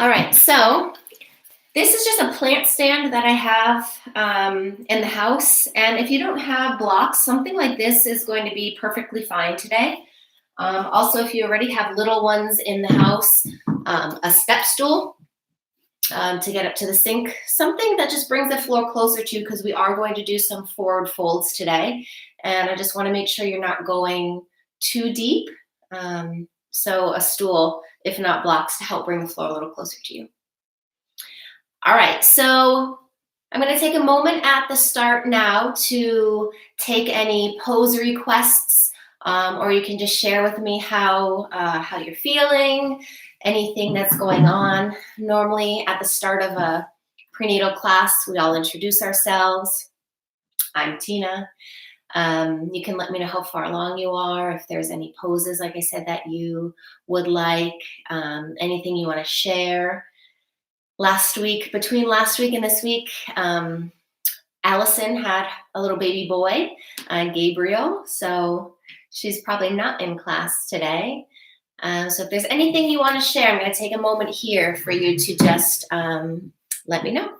All right, so this is just a plant stand that I have in the house. And if you don't have blocks, something like this is going to be perfectly fine today. Also, if you already have little ones in the house, a step stool to get up to the sink, something that just brings the floor closer to you because we are going to do some forward folds today. And I just want to make sure you're not going too deep. So a stool, if not blocks, to help bring the floor a little closer to you. All right, so I'm going to take a moment at the start now to take any pose requests, or you can just share with me how you're feeling, anything that's going on. Normally, at the start of a prenatal class, we all introduce ourselves. I'm Tina. You can let me know how far along you are, if there's any poses, like I said, that you would like, anything you want to share. Between last week and this week, Allison had a little baby boy, Gabriel, so she's probably not in class today. So if there's anything you want to share, I'm going to take a moment here for you to just let me know.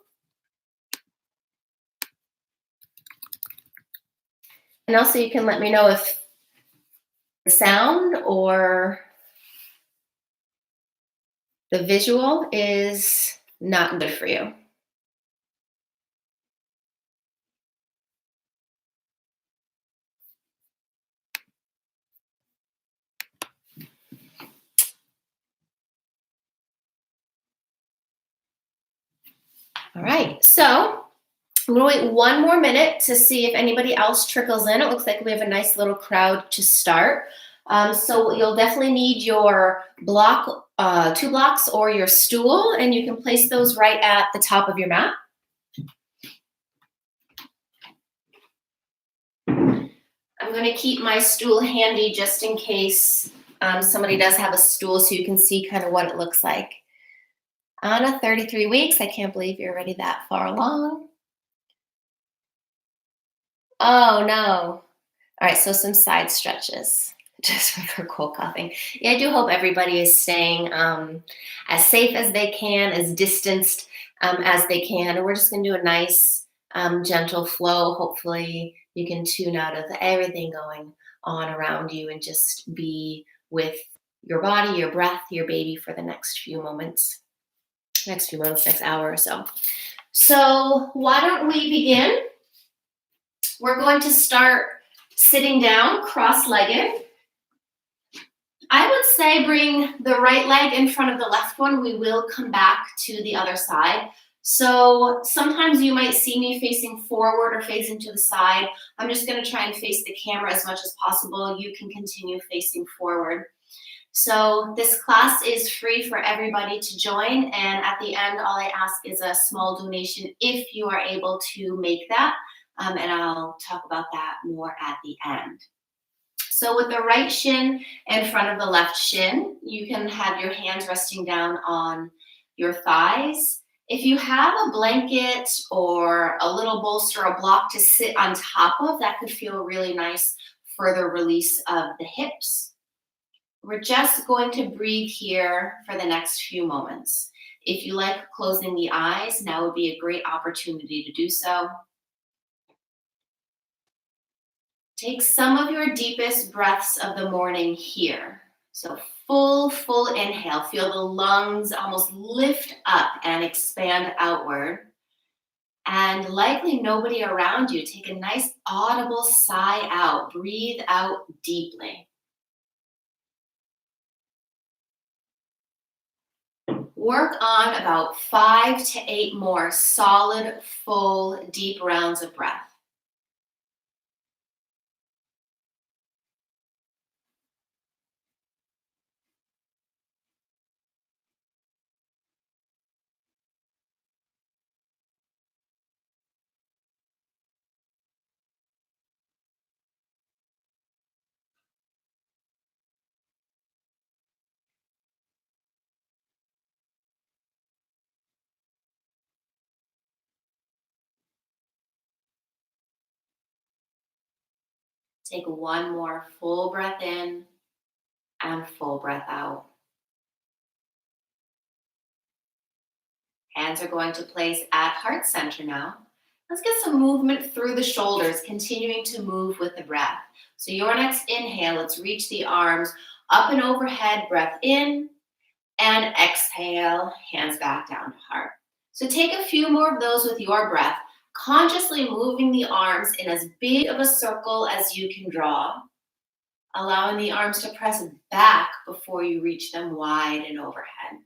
And also you can let me know if the sound or the visual is not good for you. All right, so I'm going to wait one more minute to see if anybody else trickles in. It looks like we have a nice little crowd to start. So you'll definitely need your block, 2 blocks, or your stool, and you can place those right at the top of your mat. I'm going to keep my stool handy just in case somebody does have a stool so you can see kind of what it looks like. Anna, 33 weeks. I can't believe you're already that far along. Oh, no. All right, so some side stretches just for cold coughing. Yeah, I do hope everybody is staying as safe as they can, as distanced as they can. And we're just going to do a nice, gentle flow. Hopefully, you can tune out of everything going on around you and just be with your body, your breath, your baby for the next few moments, next hour or so. So, why don't we begin? We're going to start sitting down, cross-legged. I would say bring the right leg in front of the left one. We will come back to the other side. So sometimes you might see me facing forward or facing to the side. I'm just going to try and face the camera as much as possible. You can continue facing forward. So this class is free for everybody to join. And at the end, all I ask is a small donation if you are able to make that. And I'll talk about that more at the end. So with the right shin in front of the left shin, you can have your hands resting down on your thighs. If you have a blanket or a little bolster, a block to sit on top of, that could feel really nice for the release of the hips. We're just going to breathe here for the next few moments. If you like closing the eyes, now would be a great opportunity to do so. Take some of your deepest breaths of the morning here. So full inhale. Feel the lungs almost lift up and expand outward. And likely nobody around you, take a nice audible sigh out. Breathe out deeply. Work on about 5 to 8 more solid, full, deep rounds of breath. Take one more full breath in and full breath out. Hands are going to place at heart center now. Let's get some movement through the shoulders, continuing to move with the breath. So your next inhale, let's reach the arms up and overhead, breath in, and exhale, hands back down to heart. So take a few more of those with your breath, consciously moving the arms in as big of a circle as you can draw, allowing the arms to press back before you reach them wide and overhead.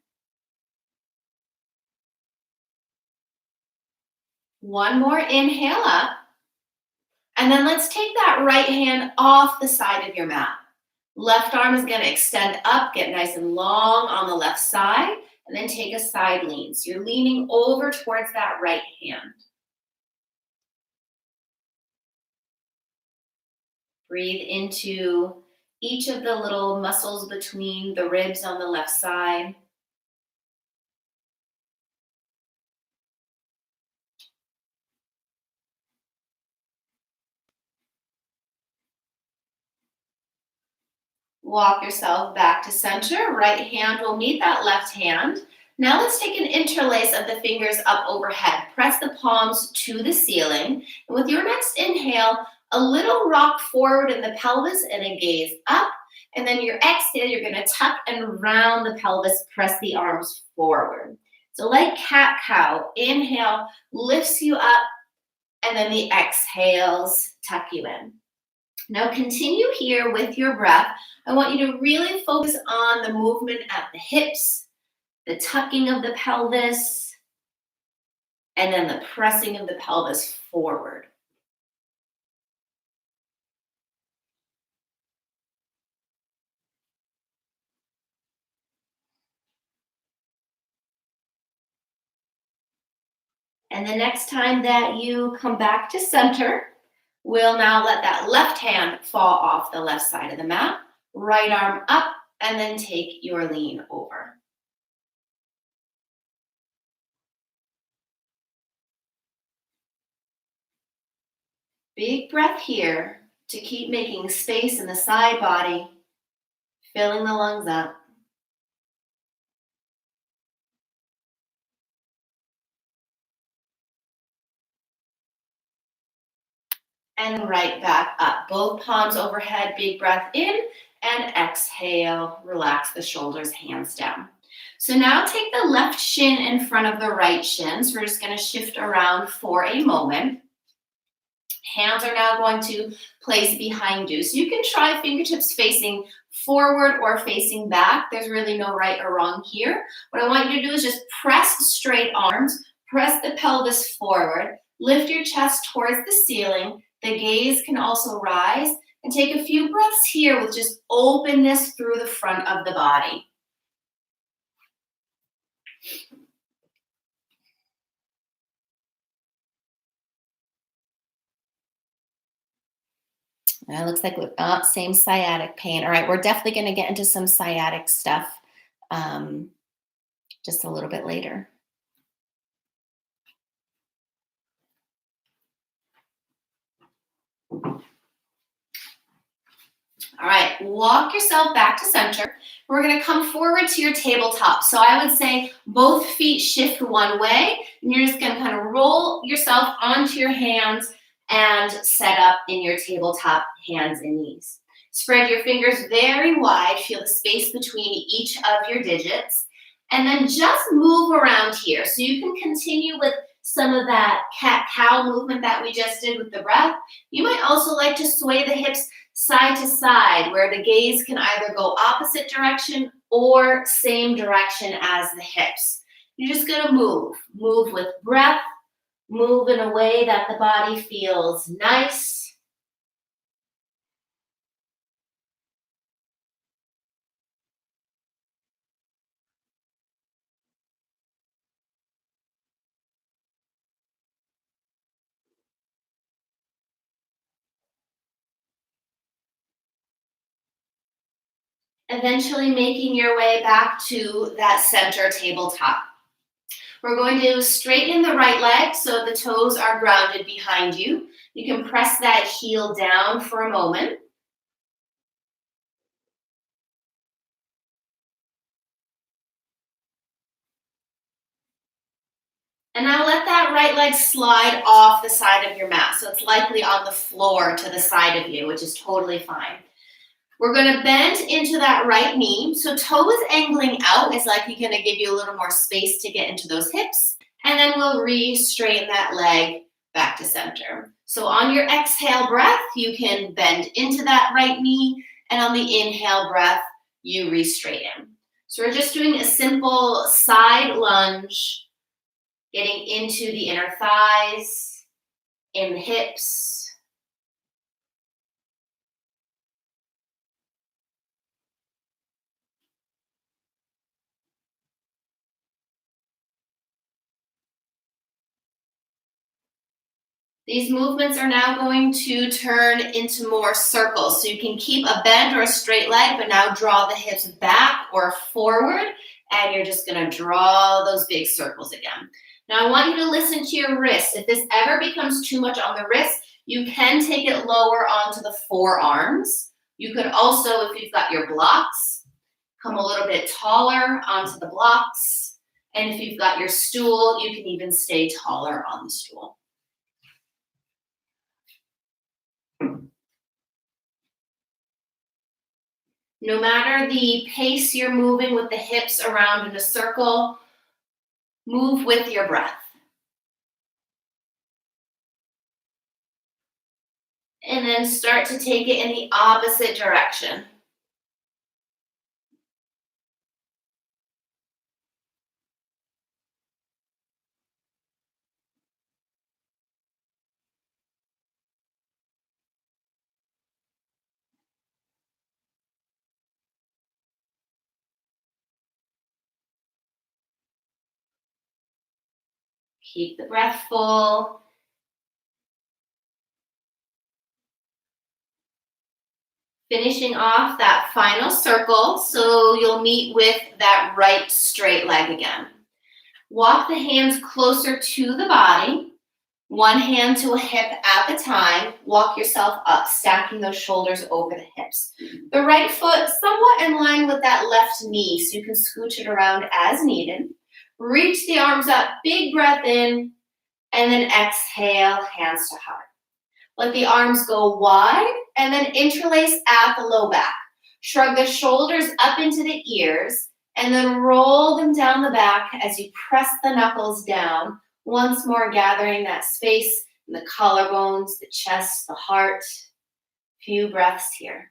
One more inhale up, and then let's take that right hand off the side of your mat. Left arm is going to extend up, get nice and long on the left side, and then take a side lean. So you're leaning over towards that right hand. Breathe into each of the little muscles between the ribs on the left side. Walk yourself back to center. Right hand will meet that left hand. Now let's take an interlace of the fingers up overhead. Press the palms to the ceiling. And with your next inhale, a little rock forward in the pelvis and a gaze up. And then your exhale, you're going to tuck and round the pelvis, press the arms forward. So like cat-cow, inhale lifts you up, and then the exhales tuck you in. Now continue here with your breath. I want you to really focus on the movement at the hips, the tucking of the pelvis, and then the pressing of the pelvis forward. And the next time that you come back to center, we'll now let that left hand fall off the left side of the mat, right arm up, and then take your lean over. Big breath here to keep making space in the side body, filling the lungs up. And right back up. Both palms overhead, big breath in, and exhale, relax the shoulders, hands down. So now take the left shin in front of the right shin. So we're just going to shift around for a moment. Hands are now going to place behind you. So you can try fingertips facing forward or facing back. There's really no right or wrong here. What I want you to do is just press straight arms, press the pelvis forward, lift your chest towards the ceiling. The gaze can also rise, and take a few breaths here with just openness through the front of the body. It looks like same sciatic pain. All right, we're definitely going to get into some sciatic stuff just a little bit later. All right, walk yourself back to center. We're going to come forward to your tabletop. So I would say both feet shift one way, and you're just going to kind of roll yourself onto your hands and set up in your tabletop, hands and knees. Spread your fingers very wide. Feel the space between each of your digits. And then just move around here. So you can continue with some of that cat-cow movement that we just did with the breath. You might also like to sway the hips side to side, where the gaze can either go opposite direction or same direction as the hips. You're just going to move with breath, move in a way that the body feels nice. Eventually making your way back to that center tabletop. We're going to straighten the right leg so the toes are grounded behind you. You can press that heel down for a moment. And now let that right leg slide off the side of your mat. So it's likely on the floor to the side of you, which is totally fine. We're going to bend into that right knee. So toes angling out is likely going to give you a little more space to get into those hips. And then we'll re-straighten that leg back to center. So on your exhale breath, you can bend into that right knee. And on the inhale breath, you re-straighten. So we're just doing a simple side lunge, getting into the inner thighs, in the hips. These movements are now going to turn into more circles. So you can keep a bend or a straight leg, but now draw the hips back or forward, and you're just gonna draw those big circles again. Now I want you to listen to your wrists. If this ever becomes too much on the wrist, you can take it lower onto the forearms. You could also, if you've got your blocks, come a little bit taller onto the blocks. And if you've got your stool, you can even stay taller on the stool. No matter the pace you're moving with the hips around in a circle, move with your breath. And then start to take it in the opposite direction. Keep the breath full. Finishing off that final circle, so you'll meet with that right straight leg again. Walk the hands closer to the body, one hand to a hip at a time. Walk yourself up, stacking those shoulders over the hips. The right foot somewhat in line with that left knee, so you can scooch it around as needed. Reach the arms up, big breath in, and then exhale, hands to heart. Let the arms go wide and then interlace at the low back. Shrug the shoulders up into the ears and then roll them down the back as you press the knuckles down. Once more, gathering that space in the collarbones, the chest, the heart. Few breaths here.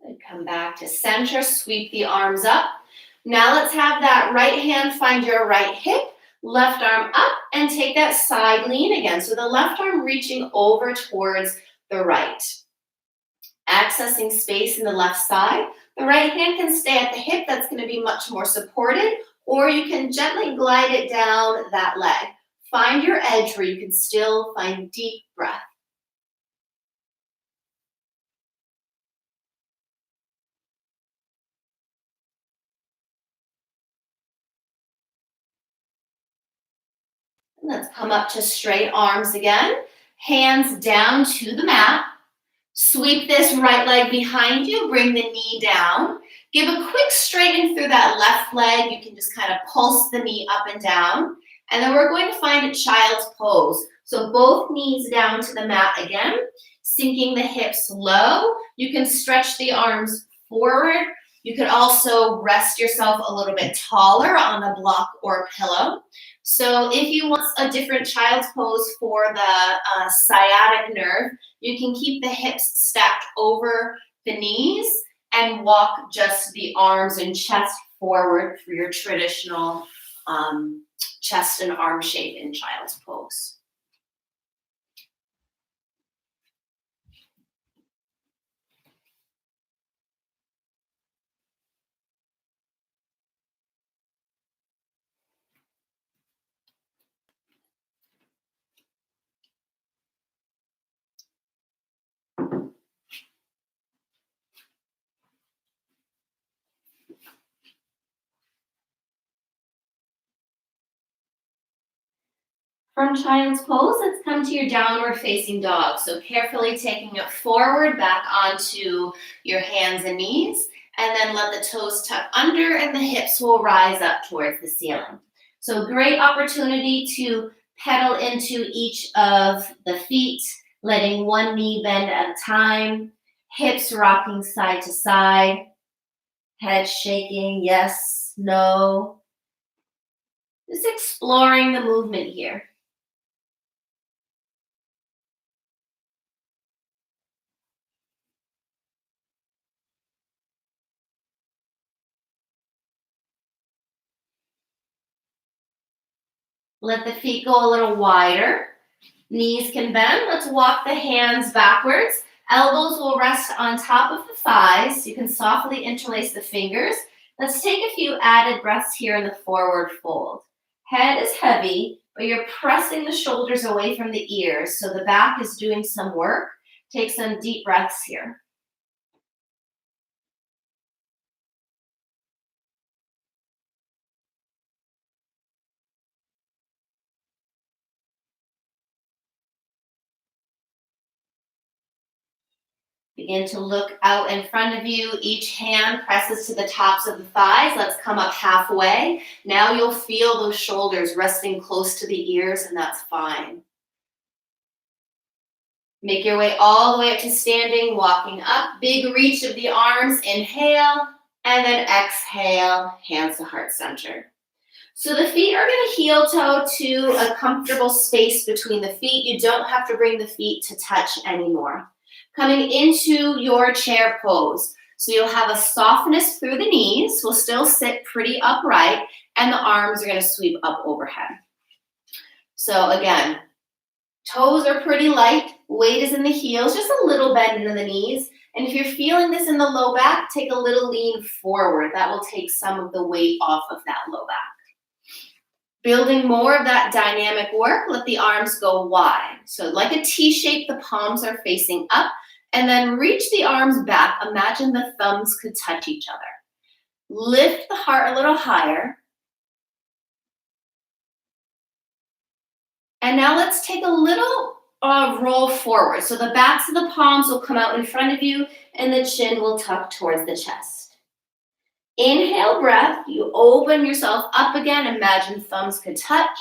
And come back to center, sweep the arms up. Now let's have that right hand find your right hip, left arm up, and take that side lean again. So the left arm reaching over towards the right. Accessing space in the left side. The right hand can stay at the hip. That's going to be much more supported, or you can gently glide it down that leg. Find your edge where you can still find deep breath. Let's come up to straight arms again. Hands down to the mat. Sweep this right leg behind you. Bring the knee down. Give a quick straighten through that left leg. You can just kind of pulse the knee up and down. And then we're going to find a child's pose. So both knees down to the mat again. Sinking the hips low. You can stretch the arms forward. You could also rest yourself a little bit taller on a block or a pillow. So if you want a different child's pose for the sciatic nerve, you can keep the hips stacked over the knees and walk just the arms and chest forward for your traditional chest and arm shape in child's pose. From child's pose, let's come to your downward facing dog. So carefully taking it forward, back onto your hands and knees, and then let the toes tuck under and the hips will rise up towards the ceiling. So great opportunity to pedal into each of the feet, letting one knee bend at a time, hips rocking side to side, head shaking, yes, no. Just exploring the movement here. Let the feet go a little wider. Knees can bend. Let's walk the hands backwards. Elbows will rest on top of the thighs. You can softly interlace the fingers. Let's take a few added breaths here in the forward fold. Head is heavy, but you're pressing the shoulders away from the ears, so the back is doing some work. Take some deep breaths here. Begin to look out in front of you. Each hand presses to the tops of the thighs. Let's come up halfway. Now you'll feel those shoulders resting close to the ears, and that's fine. Make your way all the way up to standing, walking up. Big reach of the arms. Inhale, and then exhale, hands to heart center. So the feet are going to heel toe to a comfortable space between the feet. You don't have to bring the feet to touch anymore. Coming into your chair pose. So you'll have a softness through the knees. We'll still sit pretty upright, and the arms are going to sweep up overhead. So again, toes are pretty light. Weight is in the heels, just a little bend in the knees. And if you're feeling this in the low back, take a little lean forward. That will take some of the weight off of that low back. Building more of that dynamic work, let the arms go wide. So like a T shape, the palms are facing up, and then reach the arms back. Imagine the thumbs could touch each other. Lift the heart a little higher. And now let's take a little roll forward. So the backs of the palms will come out in front of you, and the chin will tuck towards the chest. Inhale breath, you open yourself up again, imagine thumbs could touch,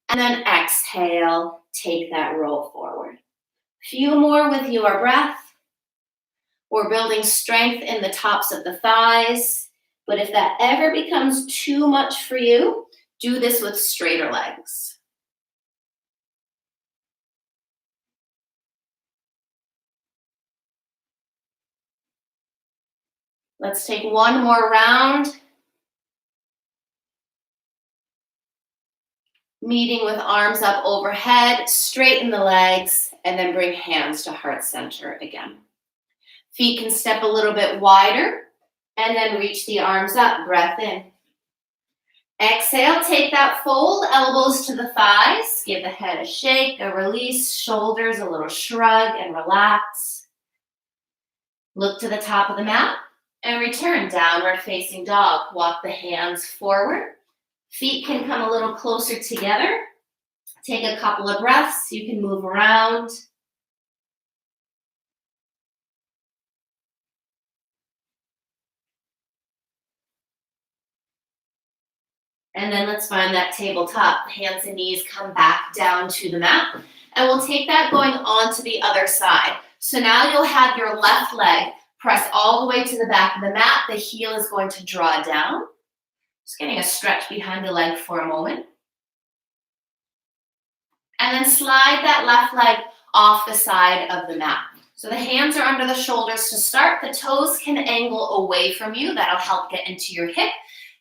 and then exhale, take that roll forward. Few more with your breath. We're building strength in the tops of the thighs, but if that ever becomes too much for you, do this with straighter legs. Let's take one more round. Meeting with arms up overhead, straighten the legs, and then bring hands to heart center again. Feet can step a little bit wider, and then reach the arms up, breath in. Exhale, take that fold, elbows to the thighs, give the head a shake, a release, shoulders a little shrug and relax. Look to the top of the mat and return, downward facing dog. Walk the hands forward. Feet can come a little closer together. Take a couple of breaths. You can move around. And then let's find that tabletop. Hands and knees come back down to the mat. And we'll take that going on to the other side. So now you'll have your left leg press all the way to the back of the mat. The heel is going to draw down. Just getting a stretch behind the leg for a moment. And then slide that left leg off the side of the mat. So the hands are under the shoulders to start. The toes can angle away from you. That'll help get into your hip.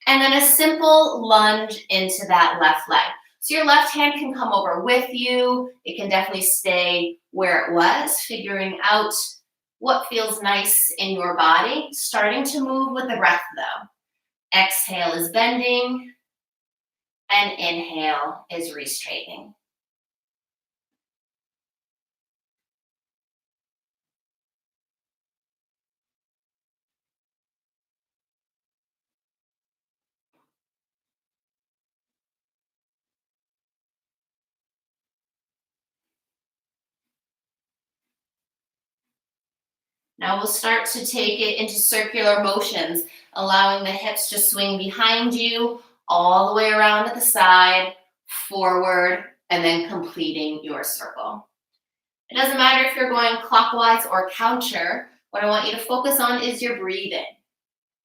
And then a simple lunge into that left leg. So your left hand can come over with you. It can definitely stay where it was, figuring out what feels nice in your body. Starting to move with the breath though. Exhale is bending, and inhale is re-straightening. Now we'll start to take it into circular motions, allowing the hips to swing behind you, all the way around to the side, forward, and then completing your circle. It doesn't matter if you're going clockwise or counter. What I want you to focus on is your breathing.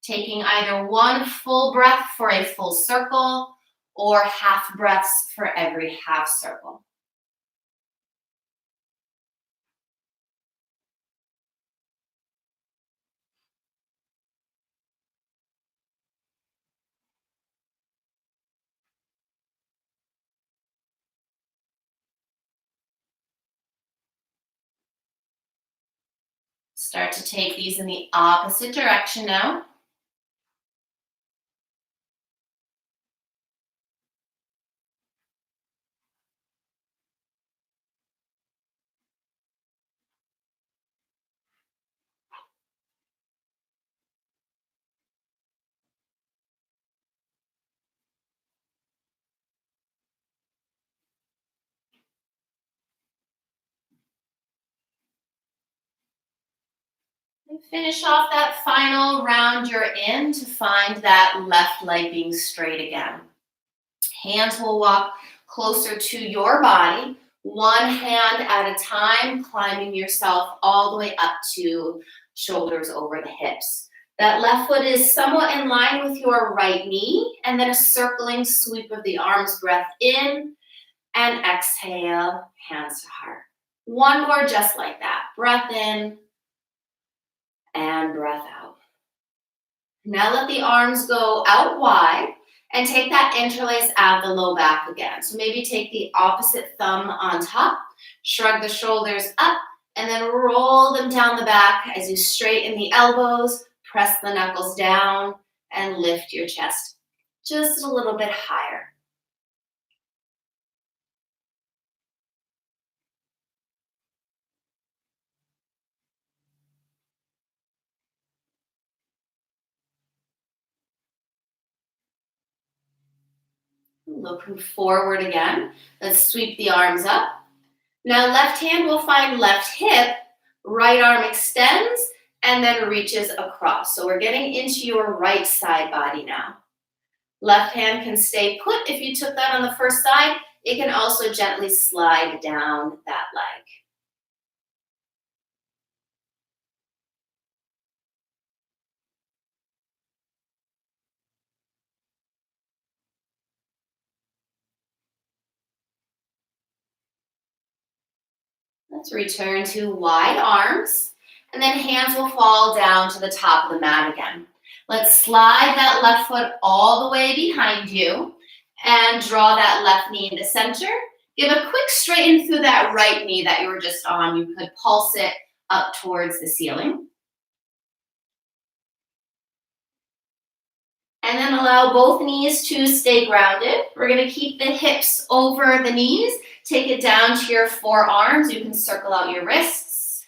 Taking either one full breath for a full circle or half breaths for every half circle. Start to take these in the opposite direction now. And finish off that final round you're in to find that left leg being straight again. Hands will walk closer to your body, one hand at a time, climbing yourself all the way up to shoulders over the hips. That left foot is somewhat in line with your right knee, and then a circling sweep of the arms, breath in, and exhale, hands to heart. One more just like that. Breath in and breath out. Now let the arms go out wide and take that interlace out the low back again. So maybe take the opposite thumb on top, shrug the shoulders up, and then roll them down the back as you straighten the elbows, press the knuckles down, and lift your chest just a little bit higher. Looking forward again. Let's sweep the arms up. Now left hand will find left hip, right arm extends, and then reaches across. So we're getting into your right side body now. Left hand can stay put. If you took that on the first side, it can also gently slide down that leg. Let's return to wide arms, and then hands will fall down to the top of the mat again. Let's slide that left foot all the way behind you and draw that left knee into center. Give a quick straighten through that right knee that you were just on. You could pulse it up towards the ceiling. And then allow both knees to stay grounded. We're gonna keep the hips over the knees. Take it down to your forearms. You can circle out your wrists.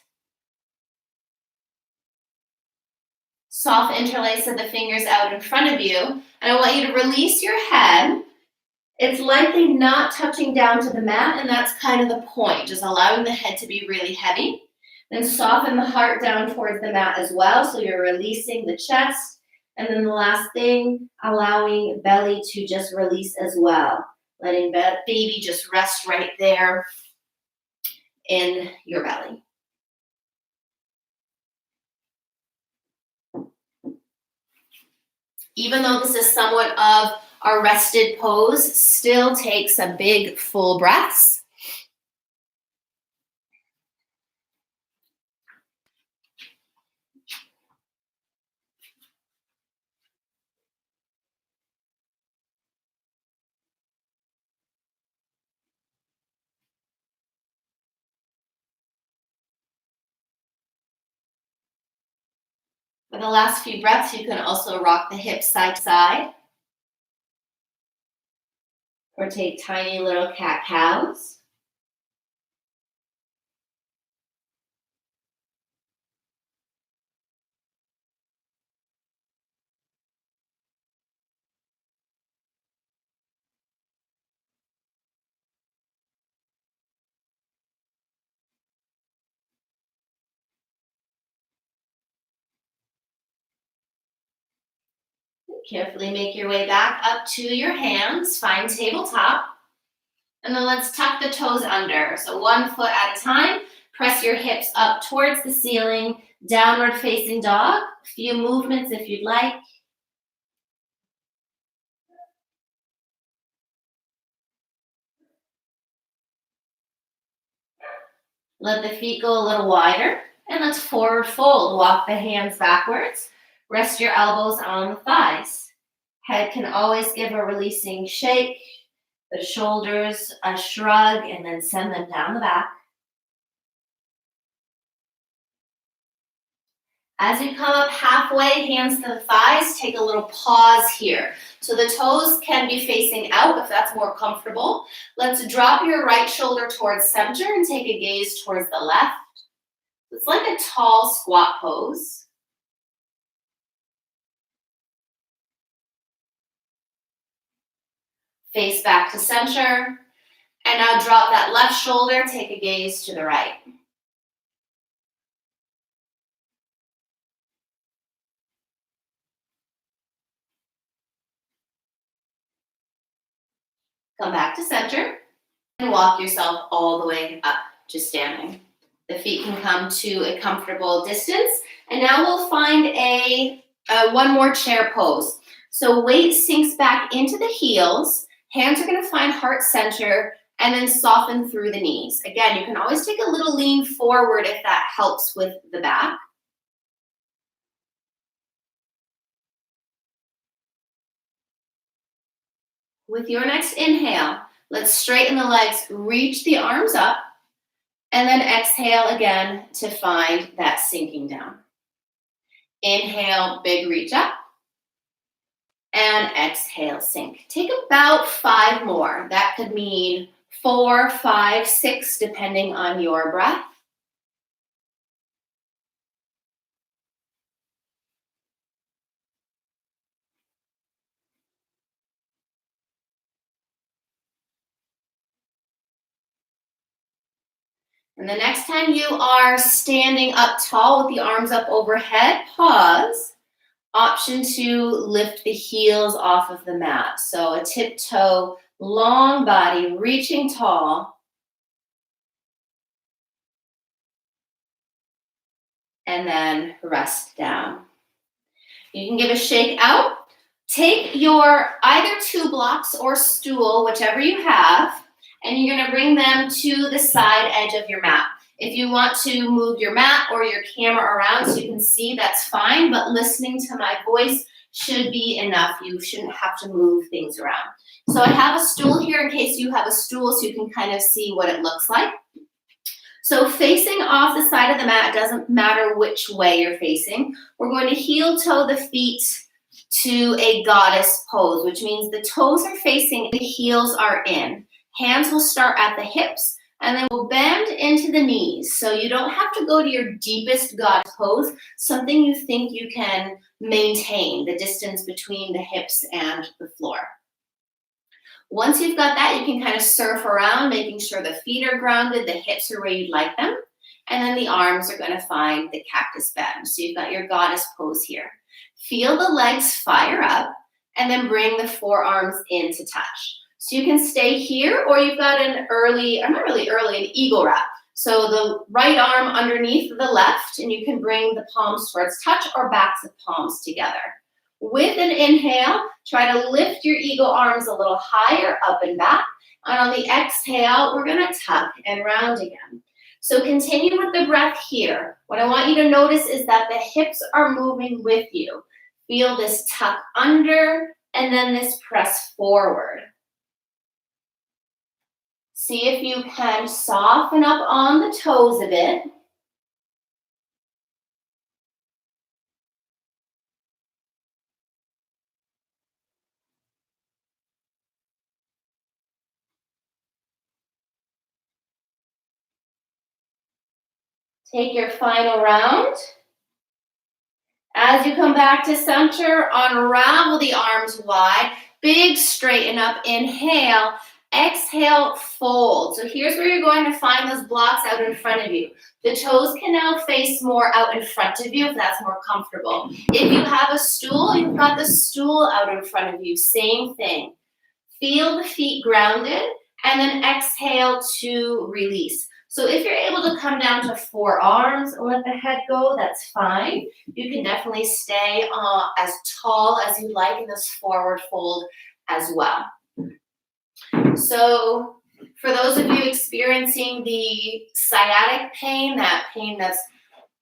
Soft interlace of the fingers out in front of you. And I want you to release your head. It's likely not touching down to the mat, and that's kind of the point, just allowing the head to be really heavy. Then soften the heart down towards the mat as well, so you're releasing the chest. And then the last thing, allowing belly to just release as well. Letting baby just rest right there in your belly. Even though this is somewhat of a rested pose, still take some big full breaths. For the last few breaths, you can also rock the hips side to side, or take tiny little cat-cows. Carefully make your way back up to your hands. Find tabletop. And then let's tuck the toes under. So 1 foot at a time. Press your hips up towards the ceiling. Downward facing dog. A few movements if you'd like. Let the feet go a little wider. And let's forward fold. Walk the hands backwards. Rest your elbows on the thighs. Head can always give a releasing shake. The shoulders a shrug, and then send them down the back. As you come up halfway, hands to the thighs, take a little pause here. So the toes can be facing out if that's more comfortable. Let's drop your right shoulder towards center and take a gaze towards the left. It's like a tall squat pose. Face back to center. And now drop that left shoulder, take a gaze to the right. Come back to center and walk yourself all the way up to standing. The feet can come to a comfortable distance. And now we'll find one more chair pose. So weight sinks back into the heels. Hands are going to find heart center and then soften through the knees. Again, you can always take a little lean forward if that helps with the back. With your next inhale, let's straighten the legs, reach the arms up, and then exhale again to find that sinking down. Inhale, big reach up, and exhale, sink. Take about 5 more. That could mean 4, 5, 6, depending on your breath. And the next time you are standing up tall with the arms up overhead, pause. Option 2, lift the heels off of the mat. So a tiptoe, long body, reaching tall. And then rest down. You can give a shake out. Take your either 2 blocks or stool, whichever you have, and you're going to bring them to the side edge of your mat. If you want to move your mat or your camera around so you can see, that's fine, but listening to my voice should be enough. You shouldn't have to move things around. So I have a stool here in case you have a stool so you can kind of see what it looks like. So facing off the side of the mat, doesn't matter which way you're facing. We're going to heel toe the feet to a goddess pose, which means the toes are facing, the heels are in. Hands will start at the hips and then we'll bend into the knees. So you don't have to go to your deepest goddess pose, something you think you can maintain, the distance between the hips and the floor. Once you've got that, you can kind of surf around, making sure the feet are grounded, the hips are where you'd like them, and then the arms are going to find the cactus bend. So you've got your goddess pose here. Feel the legs fire up, and then bring the forearms in to touch. So you can stay here, or you've got an an eagle wrap. So the right arm underneath the left, and you can bring the palms towards touch or backs of palms together. With an inhale, try to lift your eagle arms a little higher, up and back. And on the exhale, we're going to tuck and round again. So continue with the breath here. What I want you to notice is that the hips are moving with you. Feel this tuck under and then this press forward. See if you can soften up on the toes a bit. Take your final round. As you come back to center, unravel the arms wide. Big straighten up, inhale, Exhale, fold. So here's where you're going to find those blocks out in front of you. The toes can now face more out in front of you if that's more comfortable. If you have a stool, you've got the stool out in front of you. Same thing. Feel the feet grounded and then exhale to release. So if you're able to come down to forearms and let the head go, that's fine. You can definitely stay as tall as you like in this forward fold as well. So for those of you experiencing the sciatic pain, that pain that's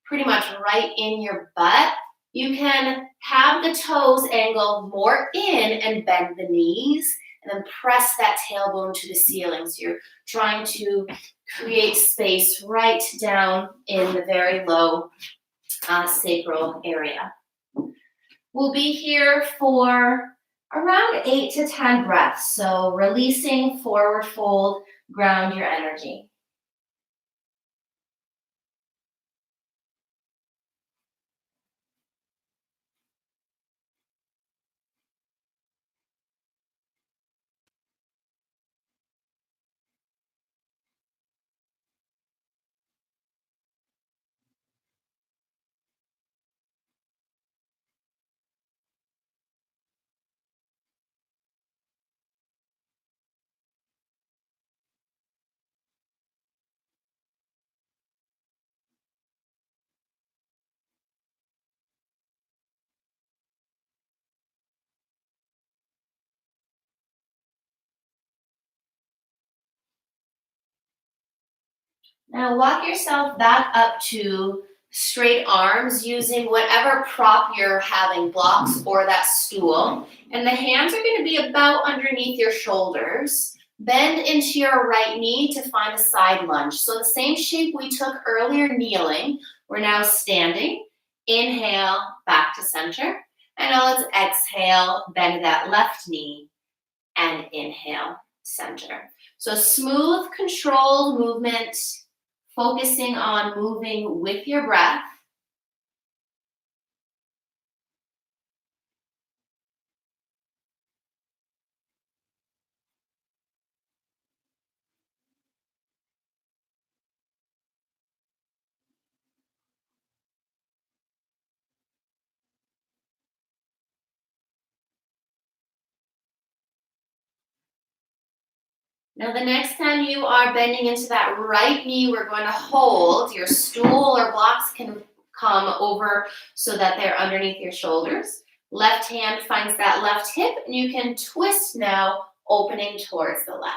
pretty much right in your butt, you can have the toes angle more in and bend the knees and then press that tailbone to the ceiling. So you're trying to create space right down in the very low sacral area. We'll be here for around 8 to 10 breaths. So releasing, forward fold, ground your energy. Now walk yourself back up to straight arms using whatever prop you're having, blocks or that stool. And the hands are going to be about underneath your shoulders. Bend into your right knee to find a side lunge. So the same shape we took earlier kneeling, we're now standing. Inhale, back to center. And now let's exhale, bend that left knee and inhale, center. So smooth, controlled movement, focusing on moving with your breath. Now the next time you are bending into that right knee, we're going to hold. Your stool or blocks can come over so that they're underneath your shoulders. Left hand finds that left hip, and you can twist now, opening towards the left.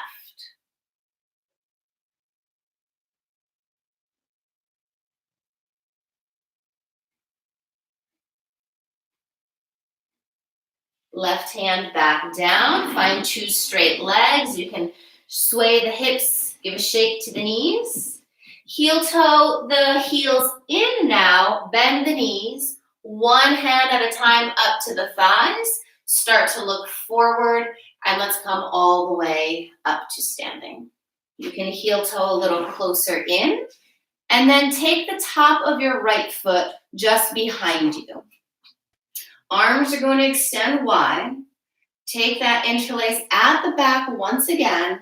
Left hand back down, find 2 straight legs. You can sway the hips, give a shake to the knees. Heel toe the heels in now, bend the knees. One hand at a time up to the thighs. Start to look forward, and let's come all the way up to standing. You can heel toe a little closer in, and then take the top of your right foot just behind you. Arms are going to extend wide. Take that interlace at the back once again.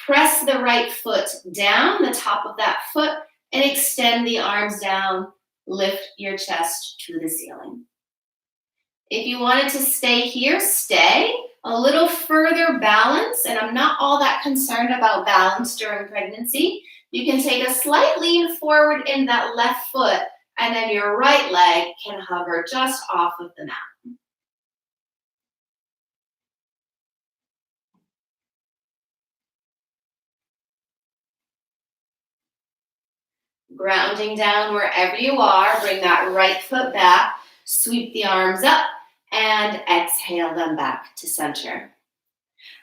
Press the right foot down, the top of that foot, and extend the arms down. Lift your chest to the ceiling. If you wanted to stay here, stay. A little further balance, and I'm not all that concerned about balance during pregnancy. You can take a slight lean forward in that left foot, and then your right leg can hover just off of the mat. Grounding down wherever you are, bring that right foot back, sweep the arms up, and exhale them back to center.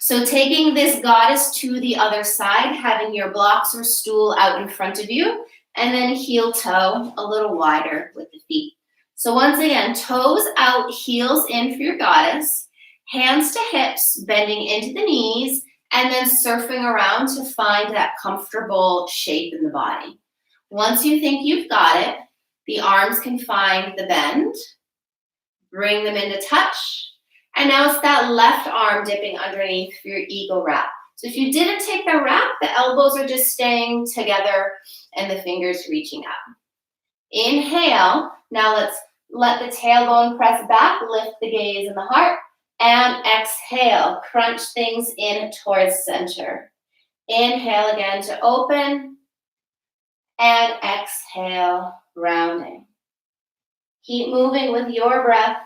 So taking this goddess to the other side, having your blocks or stool out in front of you, and then heel toe a little wider with the feet. So once again, toes out, heels in for your goddess, hands to hips, bending into the knees, and then surfing around to find that comfortable shape in the body. Once you think you've got it, the arms can find the bend, bring them into touch, and now it's that left arm dipping underneath for your eagle wrap. So if you didn't take the wrap, the elbows are just staying together and the fingers reaching up. Inhale. Now let's let the tailbone press back, lift the gaze and the heart. And exhale, crunch things in towards center. Inhale again to open. And exhale, rounding. Keep moving with your breath.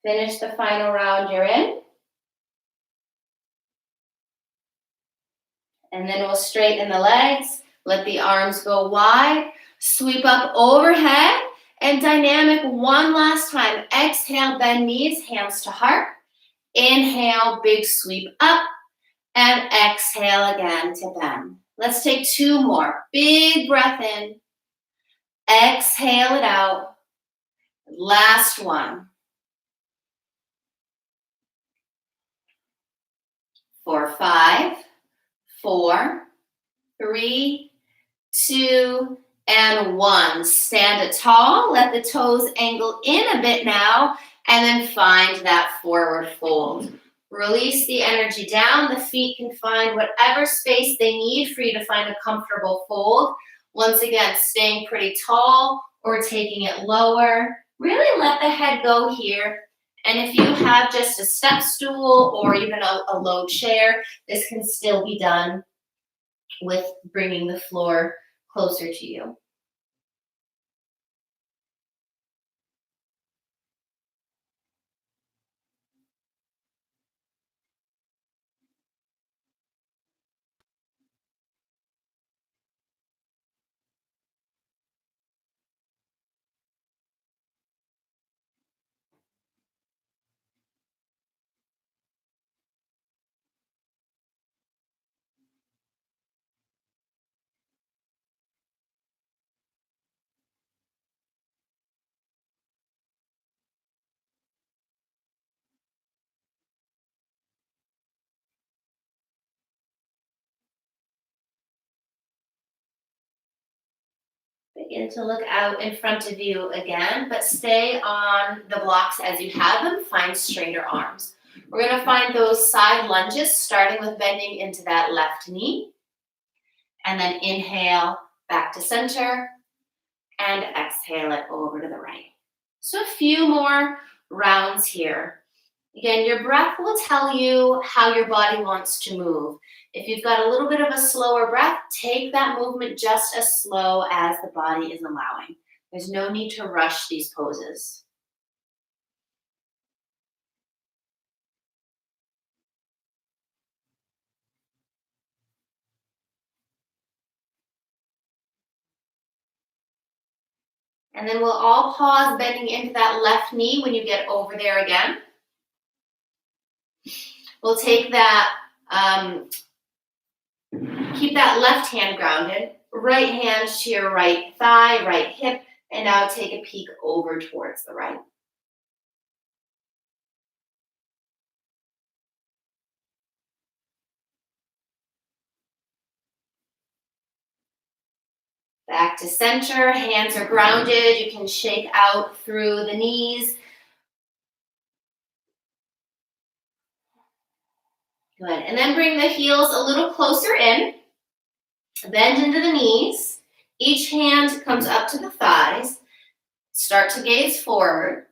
Finish the final round you're in. And then we'll straighten the legs. Let the arms go wide. Sweep up overhead. And dynamic one last time. Exhale, bend knees, hands to heart. Inhale, big sweep up. And exhale again to bend. Let's take two more. Big breath in. Exhale it out. Last one. For 5, 4, 3, 2, and 1. Stand tall. Let the toes angle in a bit now. And then find that forward fold. Release the energy down. The feet can find whatever space they need for you to find a comfortable fold. Once again, staying pretty tall or taking it lower. Really let the head go here. And if you have just a step stool or even a low chair, this can still be done with bringing the floor closer to you. Begin to look out in front of you again, but stay on the blocks as you have them. Find straighter arms. We're going to find those side lunges, starting with bending into that left knee. And then inhale back to center. And exhale it over to the right. So a few more rounds here. Again, your breath will tell you how your body wants to move. If you've got a little bit of a slower breath, take that movement just as slow as the body is allowing. There's no need to rush these poses. And then we'll all pause, bending into that left knee when you get over there again. We'll take that, keep that left hand grounded, right hand to your right thigh, right hip, and now take a peek over towards the right. Back to center, hands are grounded. You can shake out through the knees. Good, and then bring the heels a little closer in. Bend into the knees. Each hand comes up to the thighs. Start to gaze forward.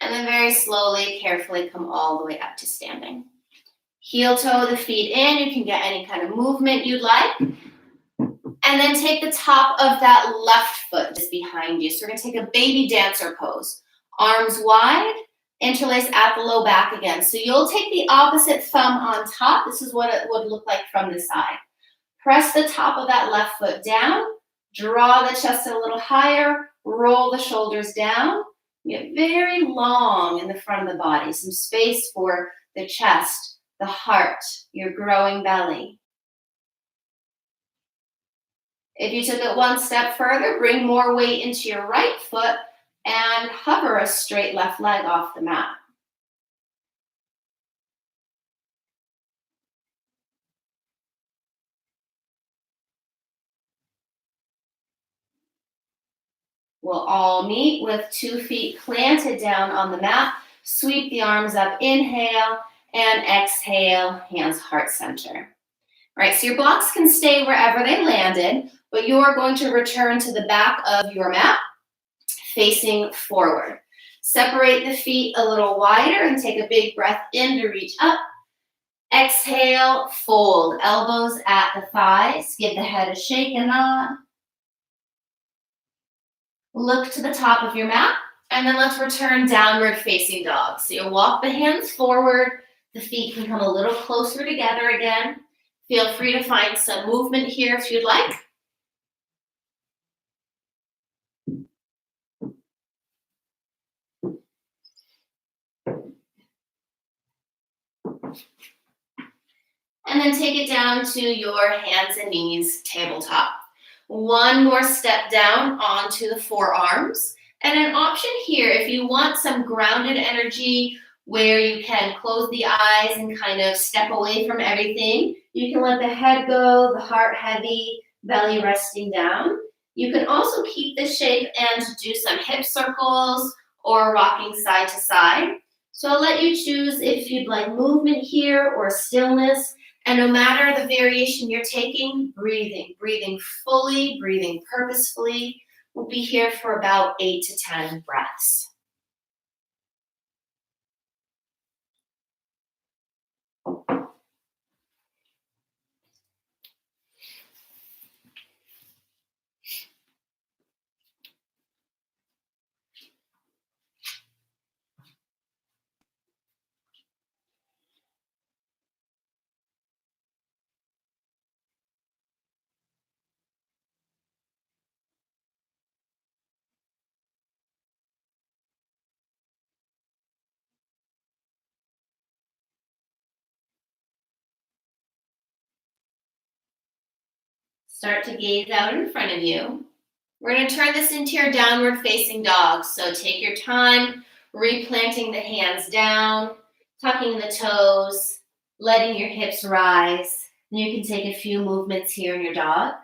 And then very slowly, carefully come all the way up to standing. Heel toe the feet in. You can get any kind of movement you'd like. And then take the top of that left foot just behind you. So we're going to take a baby dancer pose. Arms wide, interlace at the low back again. So you'll take the opposite thumb on top. This is what it would look like from the side. Press the top of that left foot down. Draw the chest a little higher. Roll the shoulders down. Get very long in the front of the body. Some space for the chest, the heart, your growing belly. If you took it one step further, bring more weight into your right foot and hover a straight left leg off the mat. We'll all meet with 2 feet planted down on the mat. Sweep the arms up, inhale, and exhale, hands heart center. All right, so your blocks can stay wherever they landed, but you're going to return to the back of your mat, facing forward. Separate the feet a little wider and take a big breath in to reach up. Exhale, fold, elbows at the thighs. Give the head a shake and nod. Look to the top of your mat, and then let's return downward facing dog. So you'll walk the hands forward. The feet can come a little closer together again. Feel free to find some movement here if you'd like. And then take it down to your hands and knees, tabletop. One more step down onto the forearms. And an option here, if you want some grounded energy where you can close the eyes and kind of step away from everything, you can let the head go, the heart heavy, belly resting down. You can also keep this shape and do some hip circles or rocking side to side. So I'll let you choose if you'd like movement here or stillness. And no matter the variation you're taking, breathing fully, breathing purposefully. We'll be here for about 8 to 10 breaths. Start to gaze out in front of you. We're going to turn this into your downward facing dog. So take your time, replanting the hands down, tucking the toes, letting your hips rise. And you can take a few movements here in your dog.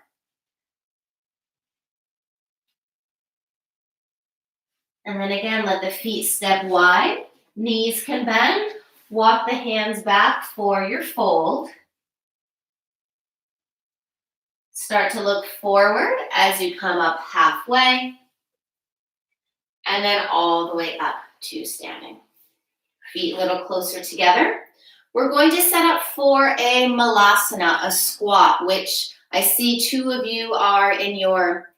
And then again, let the feet step wide. Knees can bend. Walk the hands back for your fold. Start to look forward as you come up halfway. And then all the way up to standing. Feet a little closer together. We're going to set up for a malasana, a squat, which I see 2 of you are in your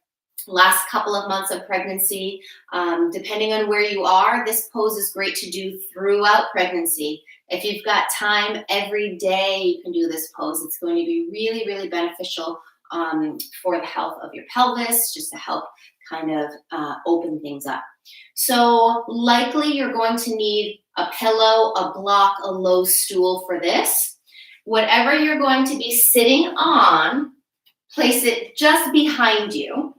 last couple of months of pregnancy. Depending on where you are, this pose is great to do throughout pregnancy. If you've got time every day, you can do this pose. It's going to be really, really beneficial for the health of your pelvis, just to help kind of open things up. So likely you're going to need a pillow, a block, a low stool for this. Whatever you're going to be sitting on, place it just behind you.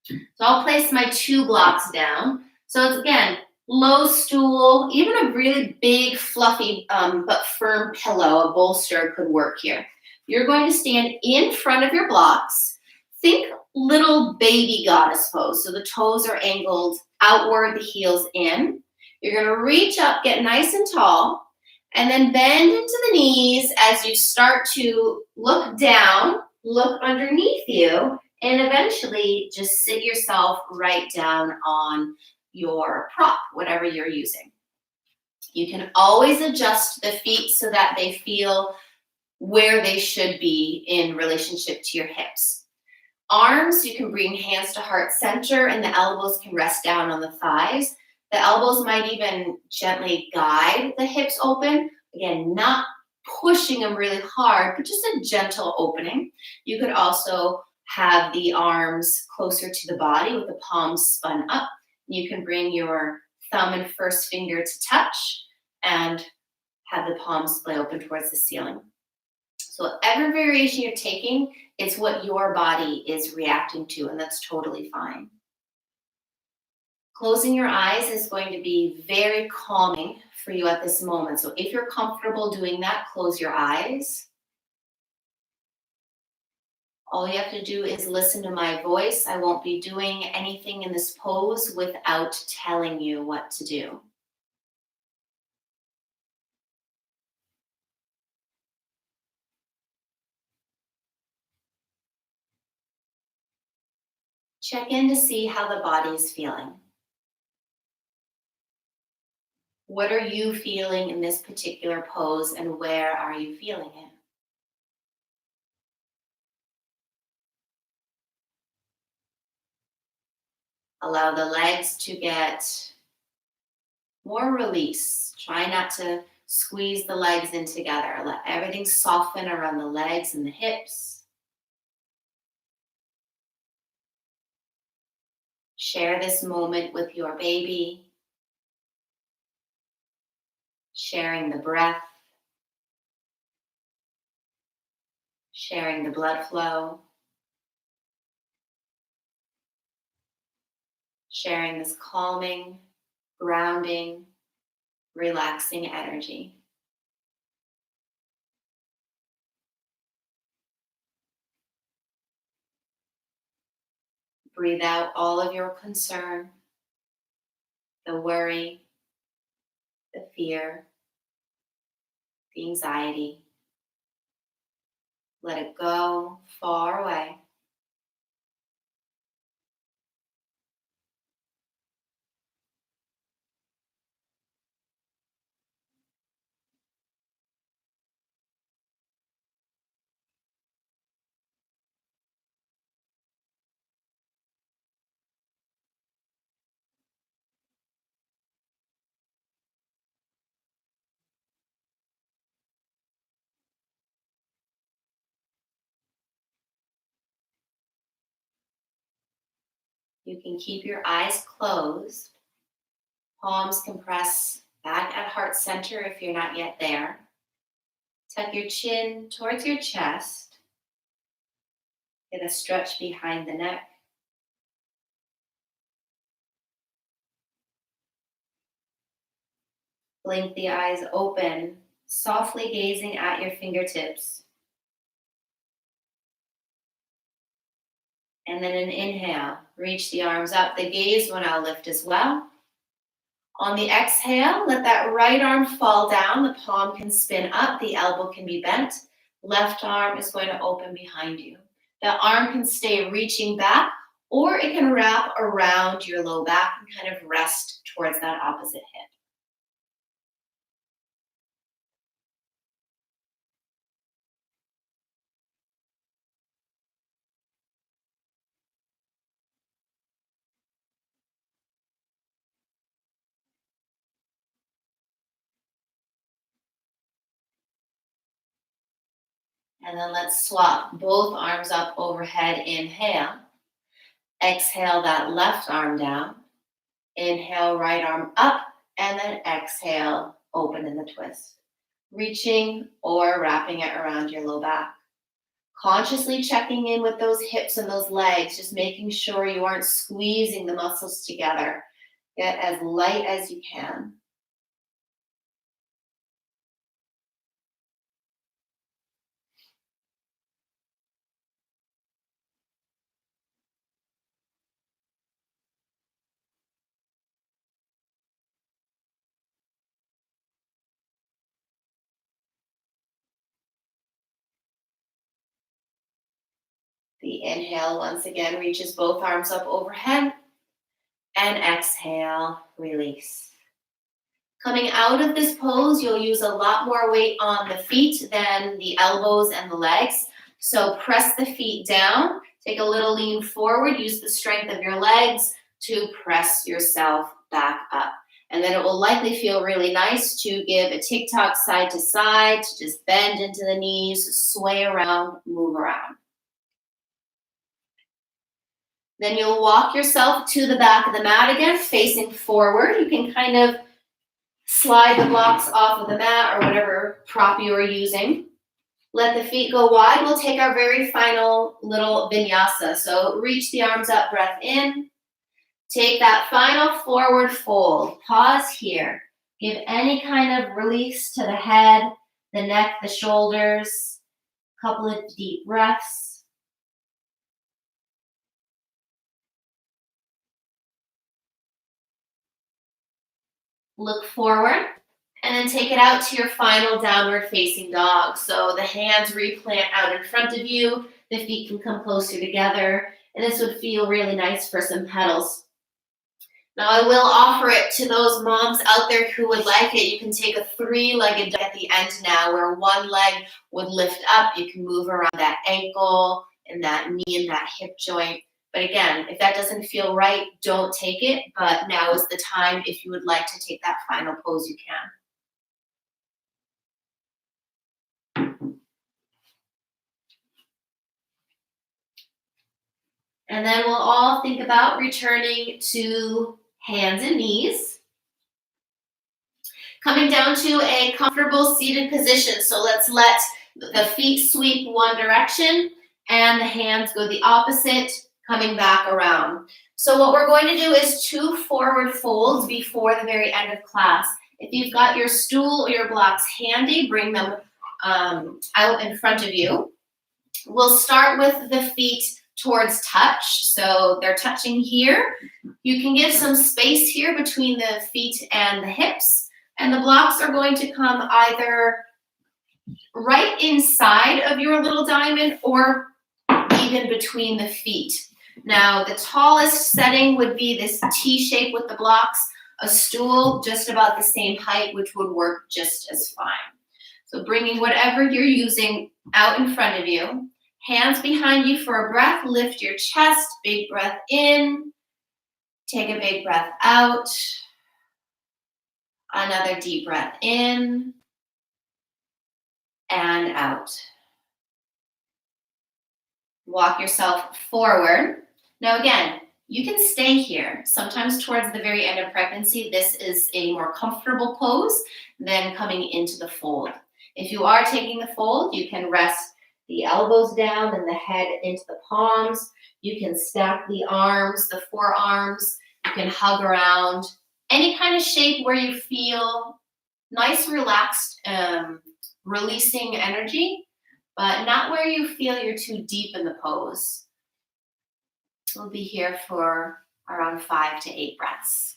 So I'll place my 2 blocks down. So it's, again, low stool, even a really big, fluffy, but firm pillow, a bolster could work here. You're going to stand in front of your blocks. Think little baby goddess pose. So the toes are angled outward, the heels in. You're going to reach up, get nice and tall, and then bend into the knees as you start to look down, look underneath you, and eventually just sit yourself right down on your prop, whatever you're using. You can always adjust the feet so that they feel where they should be in relationship to your hips. Arms, you can bring hands to heart center, and the elbows can rest down on the thighs. The elbows might even gently guide the hips open. Again, not pushing them really hard, but just a gentle opening. You could also have the arms closer to the body with the palms spun up. You can bring your thumb and first finger to touch and have the palms splay open towards the ceiling. So whatever variation you're taking, it's what your body is reacting to, and that's totally fine. Closing your eyes is going to be very calming for you at this moment. So if you're comfortable doing that, close your eyes. All you have to do is listen to my voice. I won't be doing anything in this pose without telling you what to do. Check in to see how the body is feeling. What are you feeling in this particular pose, and where are you feeling it? Allow the legs to get more release. Try not to squeeze the legs in together. Let everything soften around the legs and the hips. Share this moment with your baby. Sharing the breath. Sharing the blood flow. Sharing this calming, grounding, relaxing energy. Breathe out all of your concern, the worry, the fear, the anxiety. Let it go far away. You can keep your eyes closed. Palms can press back at heart center if you're not yet there. Tuck your chin towards your chest. Get a stretch behind the neck. Blink the eyes open, softly gazing at your fingertips. And then an inhale, reach the arms up. The gaze will now lift as well. On the exhale, let that right arm fall down. The palm can spin up, the elbow can be bent. Left arm is going to open behind you. The arm can stay reaching back, or it can wrap around your low back and kind of rest towards that opposite hip. And then let's swap both arms up overhead. Inhale. Exhale that left arm down. Inhale, right arm up. And then exhale, open in the twist. Reaching or wrapping it around your low back. Consciously checking in with those hips and those legs, just making sure you aren't squeezing the muscles together. Get as light as you can. The inhale, once again, reaches both arms up overhead. And exhale, release. Coming out of this pose, you'll use a lot more weight on the feet than the elbows and the legs. So press the feet down, take a little lean forward, use the strength of your legs to press yourself back up. And then it will likely feel really nice to give a tick-tock side to side, to just bend into the knees, sway around, move around. Then you'll walk yourself to the back of the mat again, facing forward. You can kind of slide the blocks off of the mat or whatever prop you are using. Let the feet go wide. We'll take our very final little vinyasa. So reach the arms up, breath in. Take that final forward fold. Pause here. Give any kind of release to the head, the neck, the shoulders. Couple of deep breaths. Look forward. And then take it out to your final downward facing dog. So the hands replant out in front of you. The feet can come closer together. And this would feel really nice for some pedals. Now I will offer it to those moms out there who would like it. You can take a three-legged dog at the end now where one leg would lift up. You can move around that ankle and that knee and that hip joint. But again, if that doesn't feel right, don't take it. But now is the time if you would like to take that final pose, you can. And then we'll all think about returning to hands and knees. Coming down to a comfortable seated position. So let's let the feet sweep one direction and the hands go the opposite, coming back around. So what we're going to do is 2 forward folds before the very end of class. If you've got your stool or your blocks handy, bring them out in front of you. We'll start with the feet towards touch. So they're touching here. You can give some space here between the feet and the hips. And the blocks are going to come either right inside of your little diamond or even between the feet. Now, the tallest setting would be this T shape with the blocks, a stool just about the same height, which would work just as fine. So bringing whatever you're using out in front of you. Hands behind you for a breath. Lift your chest. Big breath in. Take a big breath out. Another deep breath in and out. Walk yourself forward. Now again, you can stay here. Sometimes towards the very end of pregnancy, this is a more comfortable pose than coming into the fold. If you are taking the fold, you can rest the elbows down and the head into the palms. You can stack the arms, the forearms. You can hug around. Any kind of shape where you feel nice, relaxed, releasing energy, but not where you feel you're too deep in the pose. We'll be here for around 5 to 8 breaths.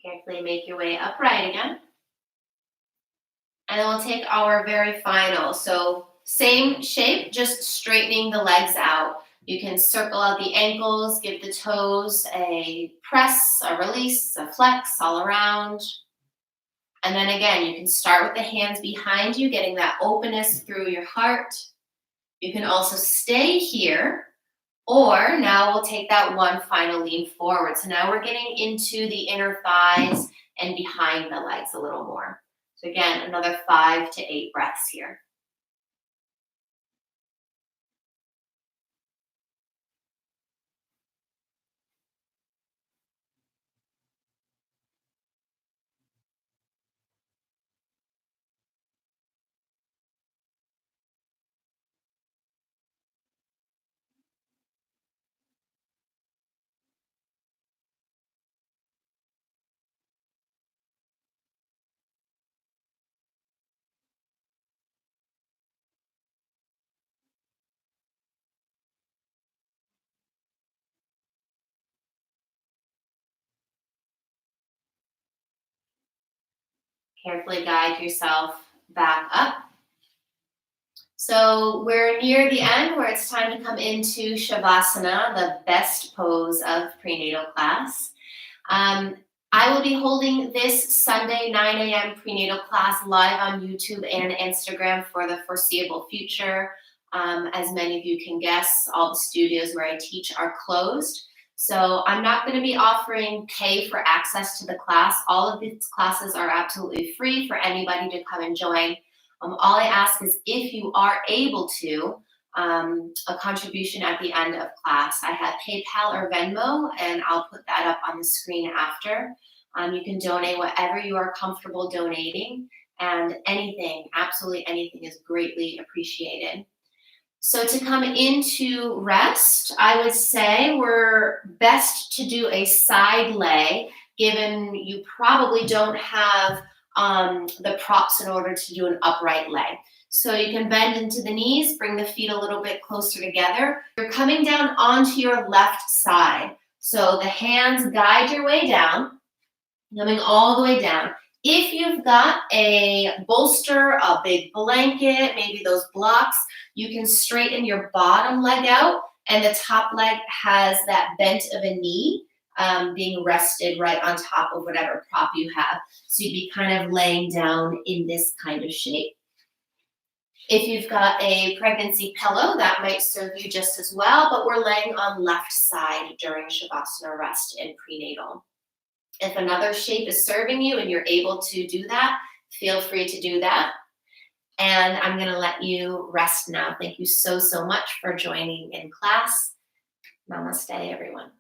Carefully make your way upright again. And then we'll take our very final. So same shape, just straightening the legs out. You can circle out the ankles, give the toes a press, a release, a flex all around. And then again, you can start with the hands behind you, getting that openness through your heart. You can also stay here, or now we'll take that one final lean forward. So now we're getting into the inner thighs and behind the legs a little more. So again, another 5 to 8 breaths here. Carefully guide yourself back up. So we're near the end where it's time to come into Shavasana, the best pose of prenatal class. Um, I will be holding this Sunday, 9 a.m. prenatal class live on YouTube and Instagram for the foreseeable future. As many of you can guess, all the studios where I teach are closed. So I'm not going to be offering pay for access to the class. All of these classes are absolutely free for anybody to come and join. All I ask is if you are able to, a contribution at the end of class. I have PayPal or Venmo, and I'll put that up on the screen after. You can donate whatever you are comfortable donating, and anything, absolutely anything, is greatly appreciated. So to come into rest, I would say we're best to do a side lay, given you probably don't have the props in order to do an upright lay. So you can bend into the knees, bring the feet a little bit closer together. You're coming down onto your left side. So the hands guide your way down, coming all the way down. If you've got a bolster, a big blanket, maybe those blocks, you can straighten your bottom leg out, and the top leg has that bent of a knee being rested right on top of whatever prop you have. So you'd be kind of laying down in this kind of shape. If you've got a pregnancy pillow, that might serve you just as well, but we're laying on left side during Shavasana rest in prenatal. If another shape is serving you and you're able to do that, feel free to do that. And I'm going to let you rest now. Thank you so, so much for joining in class. Namaste, everyone.